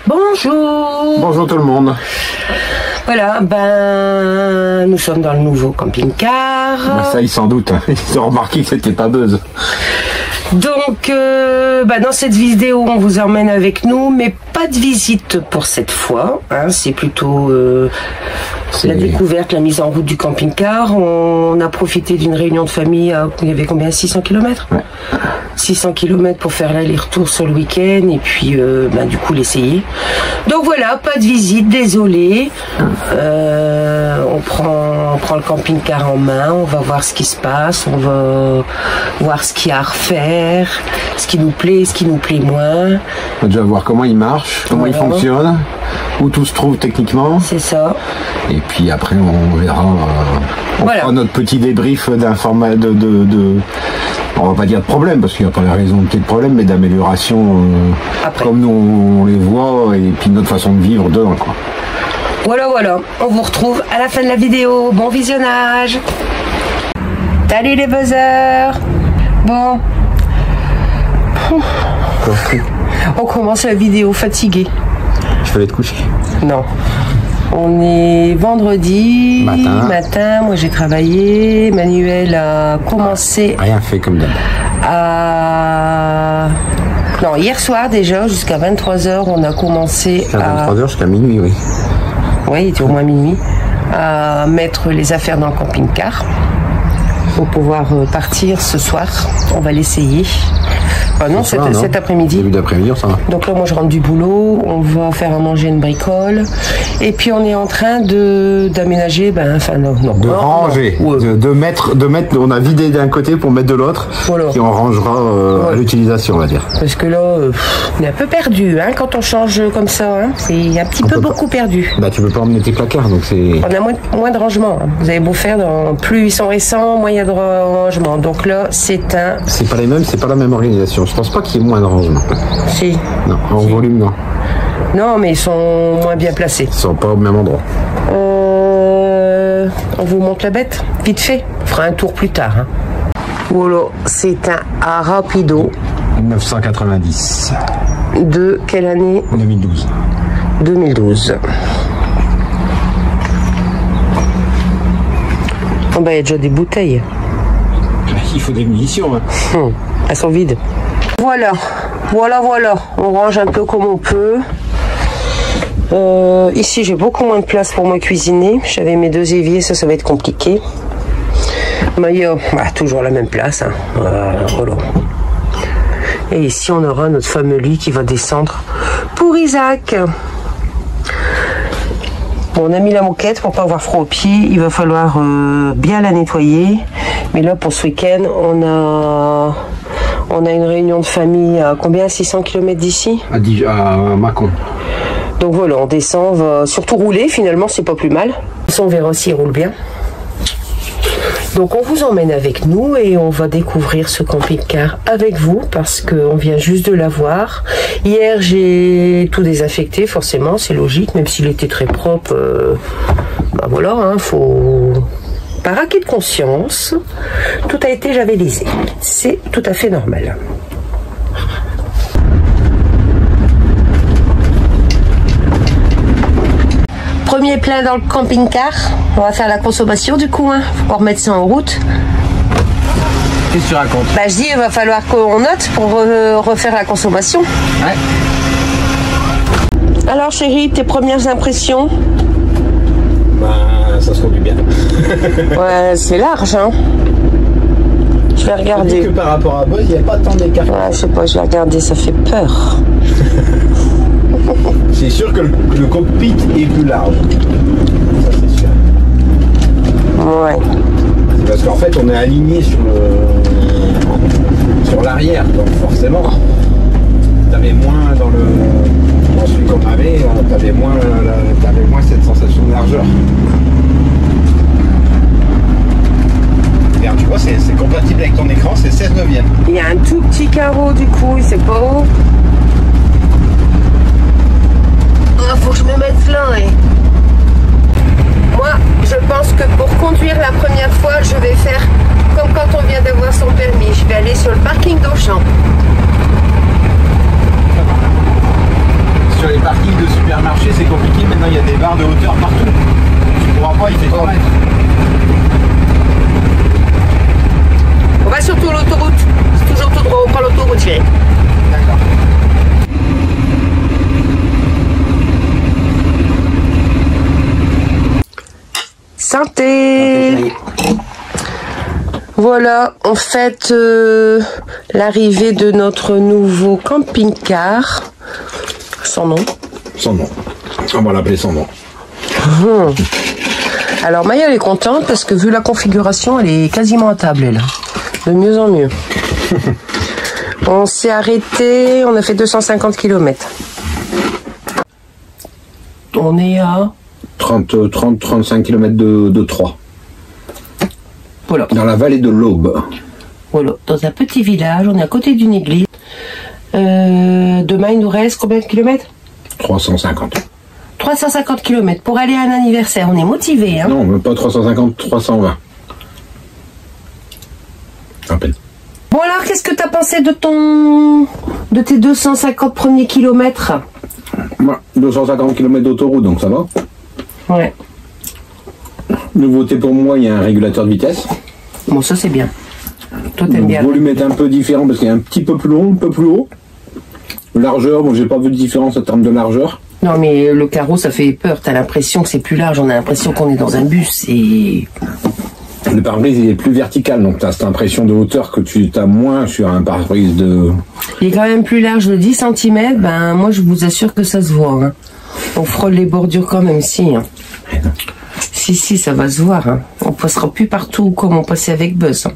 Bonjour. Bonjour tout le monde. Voilà, nous sommes dans le nouveau camping-car. Ça, ils s'en doutent. Ils ont remarqué que c'était pas buzz. Donc, dans cette vidéo, on vous emmène avec nous, mais pas de visite pour cette fois. Hein, c'est plutôt la découverte, la mise en route du camping-car. On a profité d'une réunion de famille. Il y avait combien? 600 km, ouais. 600 km pour faire l'aller-retour sur le week-end et puis du coup l'essayer. Donc voilà, pas de visite, désolé. On prend le camping-car en main, on va voir ce qui se passe, on va voir ce qu'il y a à refaire, ce qui nous plaît, ce qui nous plaît moins. On va déjà voir comment il marche, comment il fonctionne, où tout se trouve techniquement. C'est ça. Et puis après on verra, on fera notre petit débrief on va pas dire de problème, parce qu'il n'y a pas la raison de problème, mais d'amélioration comme nous on les voit, et puis notre façon de vivre dedans, quoi. Voilà, on vous retrouve à la fin de la vidéo. Bon visionnage. Salut les buzzers. Bon. On commence la vidéo fatigué. Je vais aller te coucher. Non. On est vendredi matin. Moi j'ai travaillé. Manuel a commencé. Rien fait comme d'hab. Non, hier soir déjà, jusqu'à 23 h, on a commencé à 23 h jusqu'à minuit, oui. Oui, il était au moins minuit, à mettre les affaires dans le camping-car pour pouvoir partir ce soir. On va l'essayer. Non, cet après-midi. Début d'après-midi, ça va. Donc là, moi, je rentre du boulot. On va faire à manger une bricole. Et puis, on est en train d'aménager, de ranger. De mettre, on a vidé d'un côté pour mettre de l'autre. Voilà. Et on rangera à l'utilisation, on va dire. Parce que là, on est un peu perdu, hein, quand on change comme ça. Hein. C'est un petit peu beaucoup perdu. Tu peux pas emmener tes placards, donc c'est... On a moins de rangement. Hein. Vous avez beau faire, plus ils sont récents, moins il y a de rangement. Donc là, c'est pas les mêmes, c'est pas la même organisation. Je pense pas qu'il y ait moins de rangement. Si. Non, en volume, non. Non, mais ils sont moins bien placés. Ils sont pas au même endroit. On vous montre la bête, vite fait. On fera un tour plus tard. Hein. Voilà, c'est un rapido. 990. De quelle année? 2012. 2012. Il y a déjà des bouteilles. Il faut des munitions. Hein. Elles sont vides. Voilà. On range un peu comme on peut. Ici, j'ai beaucoup moins de place pour moi cuisiner. J'avais mes 2 éviers, ça va être compliqué. Mais toujours la même place. Hein. Voilà. Et ici, on aura notre fameux lit qui va descendre pour Isaac. Bon, on a mis la moquette pour pas avoir froid aux pieds. Il va falloir bien la nettoyer. Mais là, pour ce week-end, on a une réunion de famille à combien? 600 km d'ici? À Mâcon. Donc voilà, on descend, on va surtout rouler, finalement, c'est pas plus mal. On verra s'il roule bien. Donc on vous emmène avec nous et on va découvrir ce camping-car avec vous parce qu'on vient juste de l'avoir. Hier, j'ai tout désaffecté, forcément, c'est logique, même s'il était très propre. Voilà, hein, faut... Par acquis de conscience, tout a été javelisé. C'est tout à fait normal. Premier plein dans le camping-car. On va faire la consommation du coup. Hein. Faut qu'on remette ça en route. Qu'est-ce que tu racontes? Je dis, il va falloir qu'on note pour refaire la consommation. Ouais. Alors chérie, tes premières impressions? Ça se conduit bien. Ouais, c'est large, hein. Je vais regarder. Que par rapport à Buzz, il n'y a pas tant d'écart. Ouais, je sais pas, je vais regarder, ça fait peur. C'est sûr que le cockpit est plus large. Ça, c'est sûr. Ouais. C'est parce qu'en fait, on est aligné sur l'arrière, donc forcément, t'avais moins dans celui qu'on avait, t'avais moins cette sensation de largeur. Regarde, tu vois, c'est compatible avec ton écran, c'est 16 neuvième. Il y a un tout petit carreau du coup, c'est pas haut. Faut que je me mette là. Moi, je pense que pour conduire la première fois, je vais faire comme quand on vient d'avoir son permis. Je vais aller sur le parking d'Auchan. Sur les parking de supermarché, c'est compliqué. Maintenant, il y a des barres de hauteur partout. Tu pourras pas, il fait 3 mètres. On va sur l'autoroute. C'est toujours tout droit, on prend l'autoroute, Thierry. D'accord. Santé. Voilà, on fête l'arrivée de notre nouveau camping-car. Sans nom. Son nom. On va l'appeler son nom. Alors Maya elle est contente parce que vu la configuration, elle est quasiment à table elle. De mieux en mieux. On s'est arrêté, on a fait 250 km. On est à 30-35 km de Troyes. voilà. Dans la vallée de l'Aube. Voilà, dans un petit village, on est à côté d'une église. Demain il nous reste combien de kilomètres? 350. 350 km pour aller à un anniversaire, on est motivé hein. Non, même pas 350, 320. À peine. Bon alors, qu'est-ce que t'as pensé de tes 250 premiers kilomètres? Ouais, 250 km d'autoroute, donc ça va. Ouais. Nouveauté pour moi, il y a un régulateur de vitesse. Bon, ça c'est bien. Toi t'aimes bien. Le volume est un peu différent parce qu'il est un petit peu plus long, un peu plus haut. Largeur, bon, j'ai pas vu de différence en termes de largeur. Non mais le carreau ça fait peur, t'as l'impression que c'est plus large, on a l'impression qu'on est dans un bus et... Le pare-brise il est plus vertical, donc tu as cette impression de hauteur que tu as moins sur un pare-brise de... Il est quand même plus large de 10 cm, ben moi je vous assure que ça se voit. Hein. On frôle les bordures quand même, si. Hein. Si, ça va se voir. Hein. On passera plus partout comme on passait avec Buzz. Hein.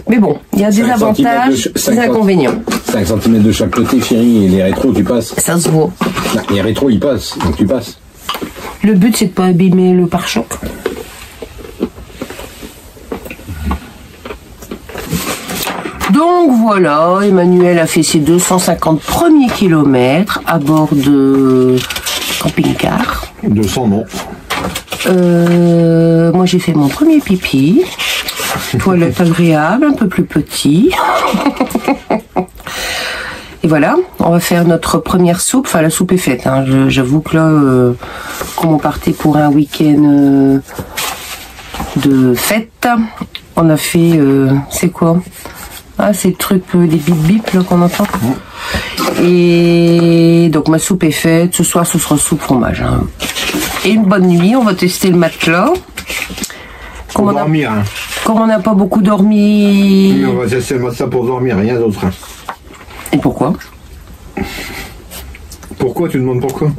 Mais bon, il y a des avantages, des inconvénients. 5 cm de chaque côté, chérie, et les rétros, tu passes. Ça se voit. Non, les rétros, ils passent, donc tu passes. Le but, c'est de pas abîmer le pare-choc. Donc voilà, Emmanuel a fait ses 250 premiers kilomètres à bord de camping-car. De son nom. Moi j'ai fait mon premier pipi. Toilette agréable, un peu plus petit. Et voilà, on va faire notre première soupe. Enfin, la soupe est faite. Hein. J'avoue que là, comme on partait pour un week-end de fête, on a fait... c'est quoi? Ah, c'est le truc des bip-bip là qu'on entend. Et donc ma soupe est faite. Ce soir, ce sera soupe fromage. Hein. Et une bonne nuit. On va tester le matelas. Pour dormir. Hein. Comme on n'a pas beaucoup dormi. Mais on va tester le matelas pour dormir, rien d'autre. Hein. Et pourquoi? Pourquoi? Tu demandes pourquoi?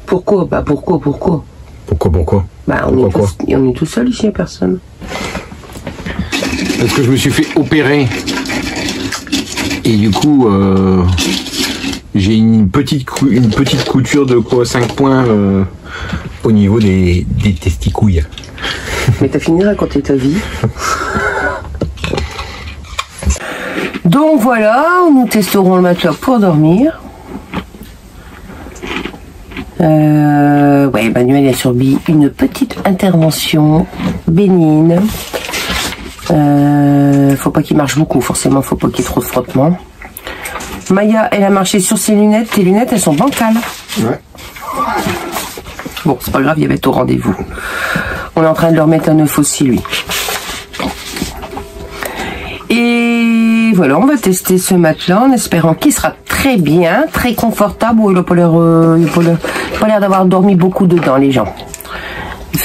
Pourquoi? Bah pourquoi? Pourquoi? Bah on est tout seul ici, personne. Parce que je me suis fait opérer et du coup j'ai une petite couture de quoi 5 points au niveau des testicouilles. Mais t'as fini de raconter ta vie. Donc voilà, nous testerons le matelas pour dormir. Ouais, Emmanuel a subi une petite intervention bénigne. Faut pas qu'il marche beaucoup, forcément, faut pas qu'il y ait trop de frottement. Maya, elle a marché sur ses lunettes. Tes lunettes, elles sont bancales. Ouais. Bon, c'est pas grave, il va être au rendez-vous. On est en train de leur mettre un œuf aussi, lui. Et voilà, on va tester ce matelas en espérant qu'il sera très bien, très confortable. Oh, il n'a pas l'air d'avoir dormi beaucoup dedans, les gens.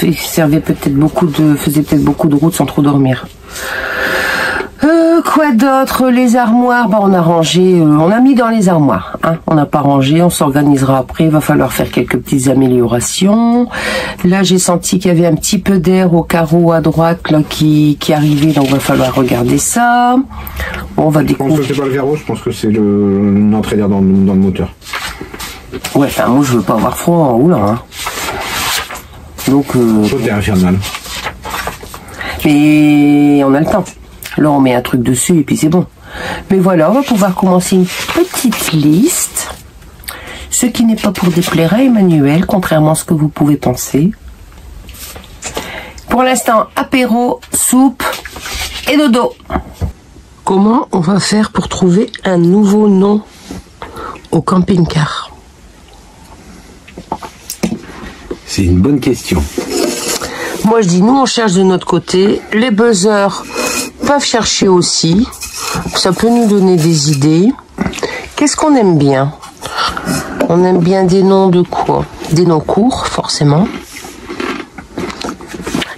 Il faisait peut-être beaucoup de route sans trop dormir. Quoi d'autre? Les armoires, bah on a rangé, on a mis dans les armoires. Hein. On n'a pas rangé, on s'organisera après. Il va falloir faire quelques petites améliorations. Là, j'ai senti qu'il y avait un petit peu d'air au carreau à droite là qui arrivait, donc il va falloir regarder ça. Bon, on va découvrir. Je pense que c'est pas le verrou, je pense que c'est une entrée d'air dans le moteur. Ouais, enfin moi je veux pas avoir froid en roulant. Hein. Donc. T'es infernal. Mais on a le temps. Là, on met un truc dessus et puis c'est bon. Mais voilà, on va pouvoir commencer une petite liste. Ce qui n'est pas pour déplaire à Emmanuel, contrairement à ce que vous pouvez penser. Pour l'instant, apéro, soupe et dodo. Comment on va faire pour trouver un nouveau nom au camping-car? C'est une bonne question. Moi, je dis, nous, on cherche de notre côté. Les buzzers peuvent chercher aussi. Ça peut nous donner des idées. Qu'est-ce qu'on aime bien? On aime bien des noms de quoi? Des noms courts, forcément.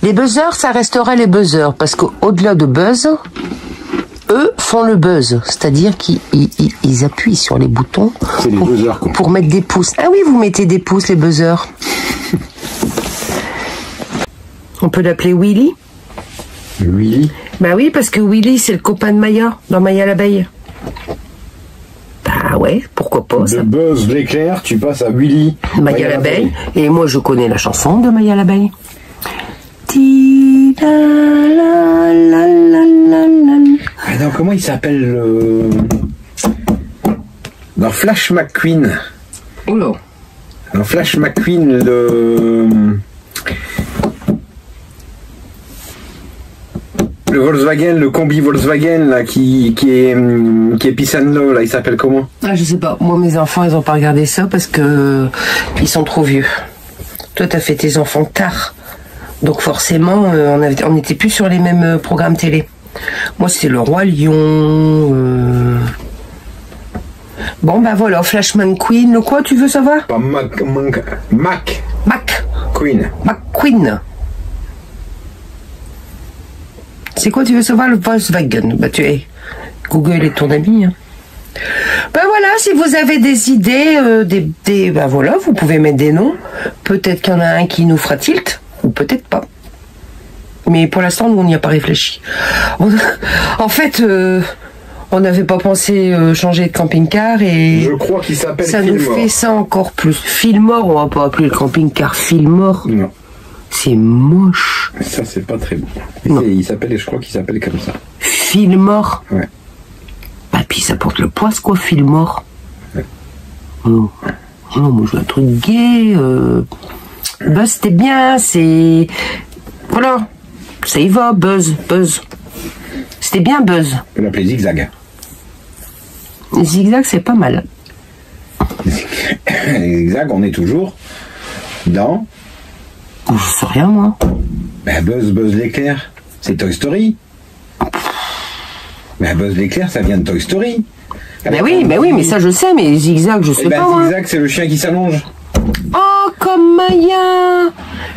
Les buzzers, ça restera les buzzers, parce qu'au-delà de buzz, eux font le buzz, c'est-à-dire qu'ils appuient sur les boutons pour mettre des pouces. Ah oui, vous mettez des pouces, les buzzers. On peut l'appeler Willy? Willy? Bah oui, parce que Willy, c'est le copain de Maya, dans Maya l'abeille. Bah ouais, pourquoi pas ça. De Buzz l'éclair, tu passes à Willy. Maya l'abeille. Et moi, je connais la chanson de Maya l'abeille. Ah non, comment il s'appelle dans Flash McQueen. Oula. Dans Flash McQueen, le Volkswagen, le combi Volkswagen là, qui est Peace and Love, là, il s'appelle comment? Ah, je sais pas. Moi, mes enfants, ils ont pas regardé ça parce que ils sont trop vieux. Toi, t'as fait tes enfants tard. Donc forcément, on n'était plus sur les mêmes programmes télé. Moi, c'était le Roi Lion. Bon, bah voilà, Flashman Queen. Le quoi, tu veux savoir? Pas Mac. Queen. McQueen. C'est quoi, tu veux savoir? Le Volkswagen. Bah, Google est ton ami. Hein. Ben voilà, si vous avez des idées, ben voilà, vous pouvez mettre des noms. Peut-être qu'il y en a un qui nous fera tilt, ou peut-être pas. Mais pour l'instant, nous, on n'y a pas réfléchi. En fait, on n'avait pas pensé changer de camping-car et je crois qu'il s'appelle ça nous fait ça encore plus. Fillmore, on va pas appeler le camping-car Fillmore. Non. C'est moche. Ça, c'est pas très bon. Je crois qu'il s'appelle comme ça. Fillmore. Ouais. Bah, puis ça porte le poids, quoi, Fillmore. Ouais. Oh. Non, moi, je veux un truc gay. Buzz, c'était bien, c'est... Voilà. Ça y va, Buzz. C'était bien, Buzz. On peut l'appeler Zigzag. Zigzag, c'est pas mal. Zigzag, on est toujours dans... Je sais rien, moi. Ben, Buzz l'éclair, c'est Toy Story. Ben, Buzz l'éclair, ça vient de Toy Story. Ben oui, mais ça je sais, mais Zigzag, je sais pas. Zigzag, c'est le chien qui s'allonge. Oh, comme Maya.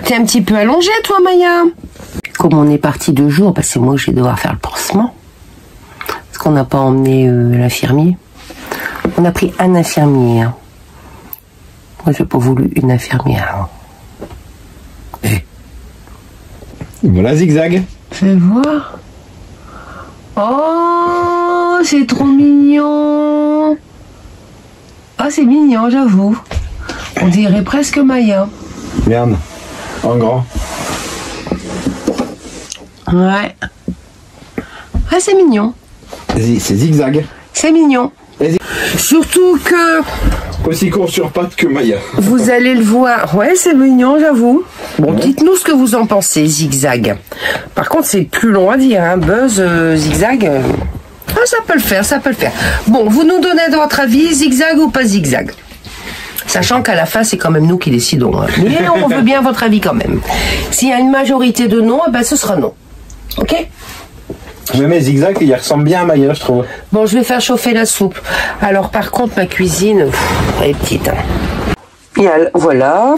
T'es un petit peu allongée, toi, Maya. Comme on est parti 2 jours, parce que moi, je vais devoir faire le pansement. Parce qu'on n'a pas emmené l'infirmier. On a pris un infirmier. Hein. Moi, j'ai pas voulu une infirmière. Hein. Voilà Zigzag. Fais voir. Oh, c'est trop mignon. Ah, c'est mignon, j'avoue. On dirait presque Maya. Merde. En grand. Ouais. Ah, c'est mignon. C'est Zigzag. C'est mignon. Surtout que... Aussi court sur pattes que Maya. Vous allez le voir. Ouais, c'est mignon, j'avoue. Bon, dites-nous ce que vous en pensez, Zigzag. Par contre, c'est plus long à dire, hein. Buzz, Zigzag... Ah, ça peut le faire. Bon, vous nous donnez votre avis, Zigzag ou pas Zigzag? Sachant qu'à la fin, c'est quand même nous qui décidons. Hein. Mais on veut bien votre avis quand même. S'il y a une majorité de non, eh ben, ce sera non. Ok? Mais Zigzag, il ressemble bien à Maya, je trouve. Bon, je vais faire chauffer la soupe. Alors, par contre, ma cuisine, elle est petite. Hein. Voilà.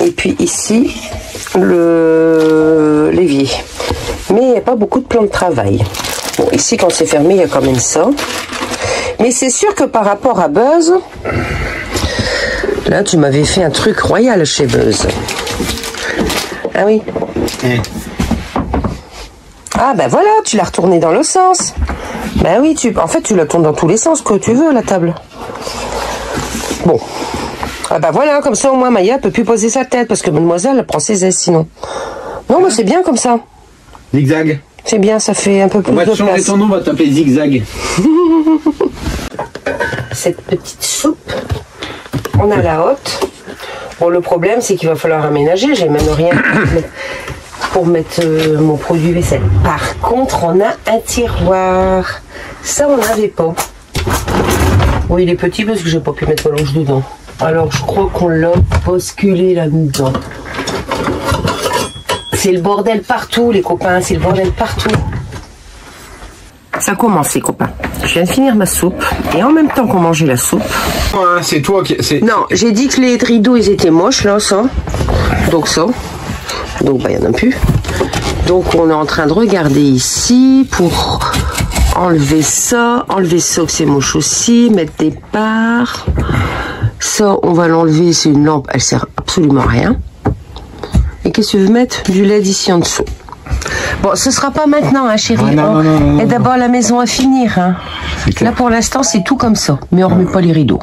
Et puis ici, l'évier. Mais il n'y a pas beaucoup de plans de travail. Bon, ici, quand c'est fermé, il y a quand même ça. Mais c'est sûr que par rapport à Buzz, là, tu m'avais fait un truc royal chez Buzz. Ah oui. Ah ben voilà, tu l'as retourné dans le sens. Ben oui, en fait tu la tournes dans tous les sens que tu veux, la table. Bon. Ah ben voilà, comme ça au moins Maya peut plus poser sa tête parce que mademoiselle elle prend ses aises sinon. Non mais c'est bien comme ça. Zigzag. C'est bien, ça fait un peu plus de place. On va changer ton nom, on va t'appeler Zigzag. Cette petite soupe, on a la hotte. Bon, le problème c'est qu'il va falloir aménager, j'ai même rien pour mettre mon produit vaisselle. Par contre, on a un tiroir. Ça, on n'avait pas. Oui, il est petit parce que j'ai pas pu mettre ma longe dedans. Alors, je crois qu'on l'a basculé là-dedans. C'est le bordel partout, les copains. C'est le bordel partout. Ça commence, les copains. Je viens de finir ma soupe. Et en même temps qu'on mangeait la soupe... C'est toi qui... Non, j'ai dit que les rideaux, ils étaient moches, là, ça. Donc ça. Donc, bah, il n'y en a plus. Donc, on est en train de regarder ici pour enlever ça que c'est moche aussi, mettre des barres. Ça, on va l'enlever, c'est une lampe, elle sert absolument à rien. Et qu'est-ce que tu veux mettre? Du LED ici en dessous. Bon, ce sera pas maintenant, hein, chérie. Ah, non, et d'abord la maison à finir. Hein. Là, pour l'instant, c'est tout comme ça. Mais on remet pas les rideaux.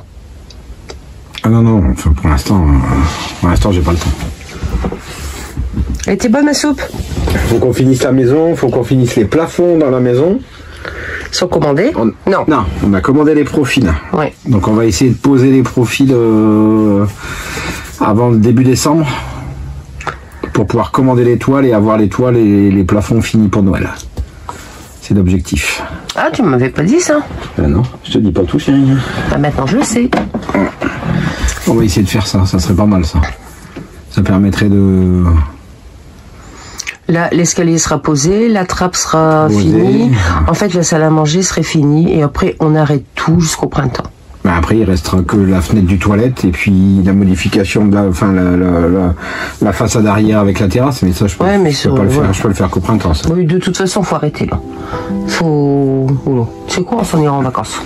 Ah non, enfin, pour l'instant, j'ai pas le temps. Elle était bonne, ma soupe? Faut qu'on finisse la maison, faut qu'on finisse les plafonds dans la maison. Sont commandés? Non, on a commandé les profils. Ouais. Donc on va essayer de poser les profils avant le début décembre pour pouvoir commander les toiles et avoir les toiles et les plafonds finis pour Noël. C'est l'objectif. Ah, tu m'avais pas dit ça? Non, je te dis pas tout, chérie. Bah maintenant je le sais. On va essayer de faire ça serait pas mal ça. Ça permettrait de... Là, l'escalier sera posé, la trappe sera finie. En fait, la salle à manger serait finie et après, on arrête tout jusqu'au printemps. Ben après, il restera que la fenêtre du toilette et puis la modification de la façade arrière avec la terrasse. Mais ça, je peux, je peux le faire qu'au printemps. Ça. Oui, de toute façon, faut arrêter là. Tu sais quoi, on s'en ira en vacances.